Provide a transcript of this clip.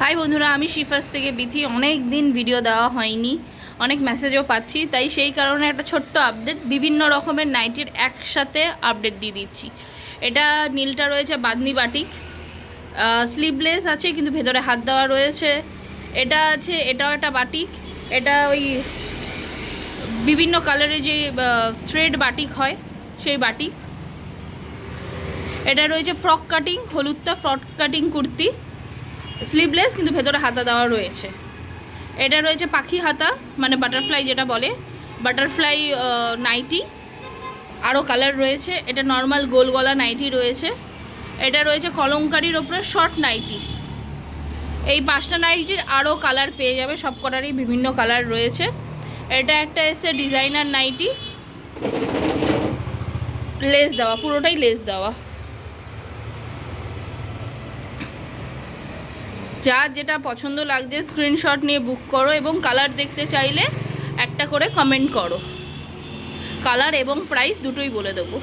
High বন্ধুরা, আমি শিফাস থেকে বিথি। অনেক দিন ভিডিও দেওয়া হয়নি, অনেক মেসেজও পাচ্ছি, তাই সেই কারণে একটা ছোট্ট আপডেট, বিভিন্ন রকমের নাইটির একসাথে আপডেট দিয়ে দিচ্ছি। এটা নীলটা রয়েছে বাদনি বাটিক, স্লিভলেস আছে কিন্তু ভেতরে হাত দেওয়া রয়েছে। এটা আছে, এটাও একটা বাটিক। এটা ওই বিভিন্ন কালারের যে থ্রেড বাটিক হয় সেই বাটিক। এটা রয়েছে ফ্রক কাটিং, হলুদটা ফ্রক কাটিং কুর্তি, স্লিভলেস কিন্তু ভেতরে হাতা দেওয়া রয়েছে। এটা রয়েছে পাখি হাতা, মানে বাটারফ্লাই যেটা বলে, বাটারফ্লাই নাইটি। আরও কালার রয়েছে। এটা নর্মাল গোল গলা নাইটি রয়েছে। এটা রয়েছে কলমকারির ওপরে শর্ট নাইটি। এই 5টা নাইটির আরও কালার পেয়ে যাবে, সব কটারই বিভিন্ন কালার রয়েছে। এটা একটা এসে ডিজাইনার নাইটি, লেস দেওয়া, পুরোটাই লেস দেওয়া। যার যেটা পছন্দ লাগছে স্ক্রিনশট নিয়ে বুক করো, এবং কালার দেখতে চাইলে একটা করে কমেন্ট করো। কালার এবং প্রাইস দুটোই বলে দেবো।